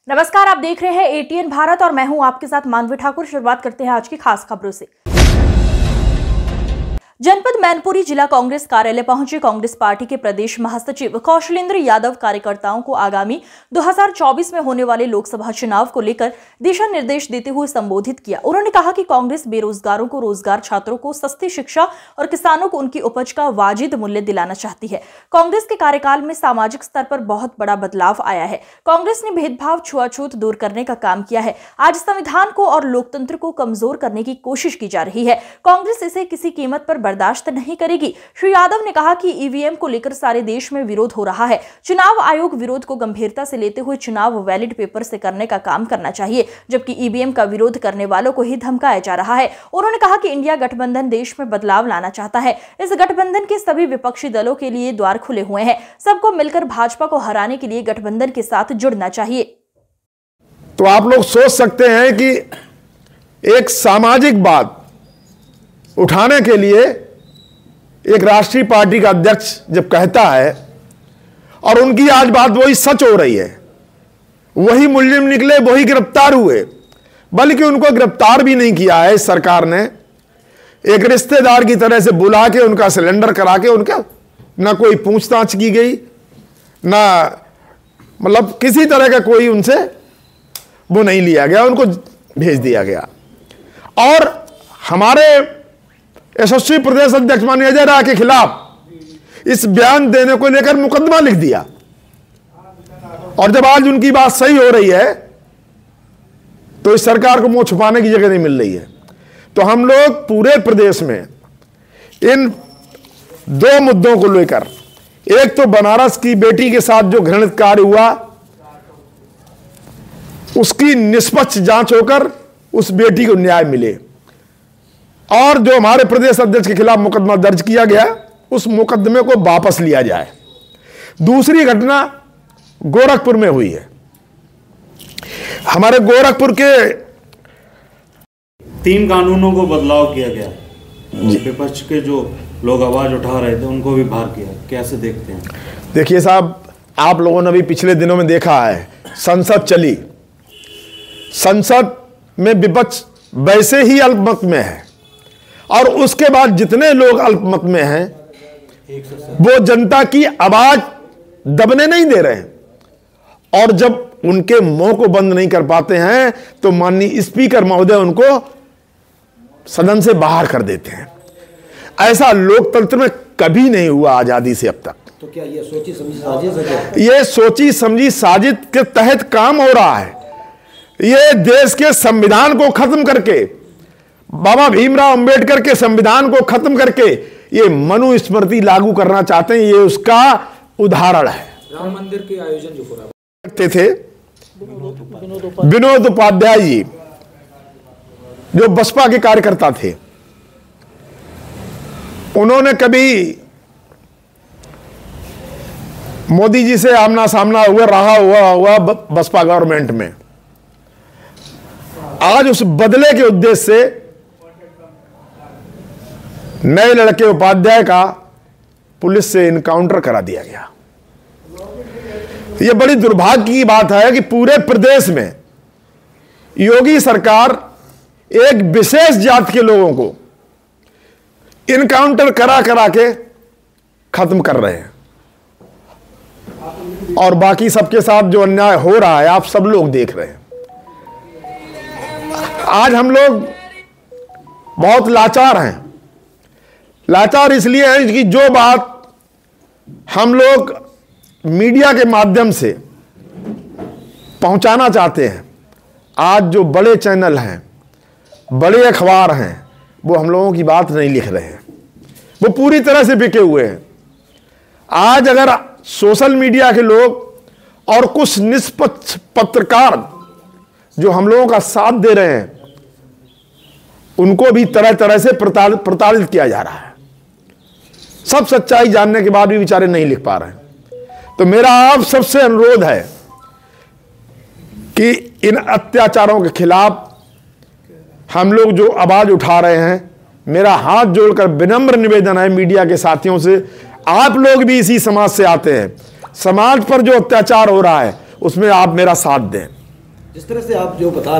नमस्कार, आप देख रहे हैं एटीएन भारत और मैं हूं आपके साथ मानवी ठाकुर। शुरुआत करते हैं आज की खास खबरों से। जनपद मैनपुरी जिला कांग्रेस कार्यालय पहुंचे कांग्रेस पार्टी के प्रदेश महासचिव कौशलेंद्र यादव कार्यकर्ताओं को आगामी 2024 में होने वाले लोकसभा चुनाव को लेकर दिशा निर्देश देते हुए संबोधित किया। उन्होंने कहा कि कांग्रेस बेरोजगारों को रोजगार, छात्रों को सस्ती शिक्षा और किसानों को उनकी उपज का वाजिब मूल्य दिलाना चाहती है। कांग्रेस के कार्यकाल में सामाजिक स्तर पर बहुत बड़ा बदलाव आया है। कांग्रेस ने भेदभाव, छुआछूत दूर करने का काम किया है। आज संविधान को और लोकतंत्र को कमजोर करने की कोशिश की जा रही है। कांग्रेस इसे किसी कीमत पर बर्दाश्त नहीं करेगी। श्री यादव ने कहा कि ईवीएम को लेकर सारे देश में विरोध हो रहा है। चुनाव आयोग विरोध को गंभीरता से लेते हुए चुनाव वैलिड पेपर से करने का काम करना चाहिए, जबकि ईवीएम का विरोध करने वालों को ही धमकाया जा रहा है। उन्होंने कहा कि इंडिया गठबंधन देश में बदलाव लाना चाहता है। इस गठबंधन के सभी विपक्षी दलों के लिए द्वार खुले हुए हैं। सबको मिलकर भाजपा को हराने के लिए गठबंधन के साथ जुड़ना चाहिए। तो आप लोग सोच सकते हैं कि एक सामाजिक बात उठाने के लिए एक राष्ट्रीय पार्टी का अध्यक्ष जब कहता है और उनकी आज बात वही सच हो रही है, वही मुलजिम निकले, वही गिरफ्तार हुए, बल्कि उनको गिरफ्तार भी नहीं किया है सरकार ने। एक रिश्तेदार की तरह से बुला के उनका सिलेंडर करा के उनका ना कोई पूछताछ की गई, ना मतलब किसी तरह का कोई उनसे वो नहीं लिया गया, उनको भेज दिया गया। और हमारे यशस्वी प्रदेश अध्यक्ष माननीय अजय राय के खिलाफ इस बयान देने को लेकर मुकदमा लिख दिया। और जब आज उनकी बात सही हो रही है तो इस सरकार को मुंह छुपाने की जगह नहीं मिल रही है। तो हम लोग पूरे प्रदेश में इन दो मुद्दों को लेकर, एक तो बनारस की बेटी के साथ जो घृणित कार्य हुआ उसकी निष्पक्ष जांच होकर उस बेटी को न्याय मिले, और जो हमारे प्रदेश अध्यक्ष के खिलाफ मुकदमा दर्ज किया गया उस मुकदमे को वापस लिया जाए। दूसरी घटना गोरखपुर में हुई है। हमारे गोरखपुर के 3 कानूनों को बदलाव किया गया। विपक्ष के जो लोग आवाज उठा रहे थे उनको भी बाहर किया, कैसे देखते हैं? देखिए साहब, आप लोगों ने भी पिछले दिनों में देखा है, संसद चली, संसद में विपक्ष वैसे ही अल्पमत में है, और उसके बाद जितने लोग अल्पमत में हैं वो जनता की आवाज दबने नहीं दे रहे हैं। और जब उनके मुंह को बंद नहीं कर पाते हैं तो माननीय स्पीकर महोदय उनको सदन से बाहर कर देते हैं। ऐसा लोकतंत्र में कभी नहीं हुआ आजादी से अब तक। तो क्या ये सोची समझी साजिश है? ये सोची समझी साजिश के तहत काम हो रहा है। ये देश के संविधान को खत्म करके, बाबा भीमराव अंबेडकर के संविधान को खत्म करके ये मनुस्मृति लागू करना चाहते हैं। ये उसका उदाहरण है। राम मंदिर के आयोजन जो हो रहा करते थे विनोद उपाध्याय जी, जो बसपा के कार्यकर्ता थे, उन्होंने कभी मोदी जी से आमना सामना हुआ बसपा गवर्नमेंट में। आज उस बदले के उद्देश्य से नए लड़के उपाध्याय का पुलिस से इनकाउंटर करा दिया गया। यह बड़ी दुर्भाग्य की बात है कि पूरे प्रदेश में योगी सरकार एक विशेष जाति के लोगों को इनकाउंटर करा करा के खत्म कर रहे हैं, और बाकी सबके साथ जो अन्याय हो रहा है आप सब लोग देख रहे हैं। आज हम लोग बहुत लाचार हैं। लाचार इसलिए है कि जो बात हम लोग मीडिया के माध्यम से पहुंचाना चाहते हैं, आज जो बड़े चैनल हैं, बड़े अखबार हैं, वो हम लोगों की बात नहीं लिख रहे हैं। वो पूरी तरह से बिके हुए हैं। आज अगर सोशल मीडिया के लोग और कुछ निष्पक्ष पत्रकार जो हम लोगों का साथ दे रहे हैं, उनको भी तरह तरह से प्रताड़ित किया जा रहा है। सब सच्चाई जानने के बाद भी बेचारे नहीं लिख पा रहे हैं। तो मेरा आप सबसे अनुरोध है कि इन अत्याचारों के खिलाफ हम लोग जो आवाज उठा रहे हैं, मेरा हाथ जोड़कर विनम्र निवेदन है मीडिया के साथियों से, आप लोग भी इसी समाज से आते हैं। समाज पर जो अत्याचार हो रहा है उसमें आप मेरा साथ दें। जिस तरह से आप जो बता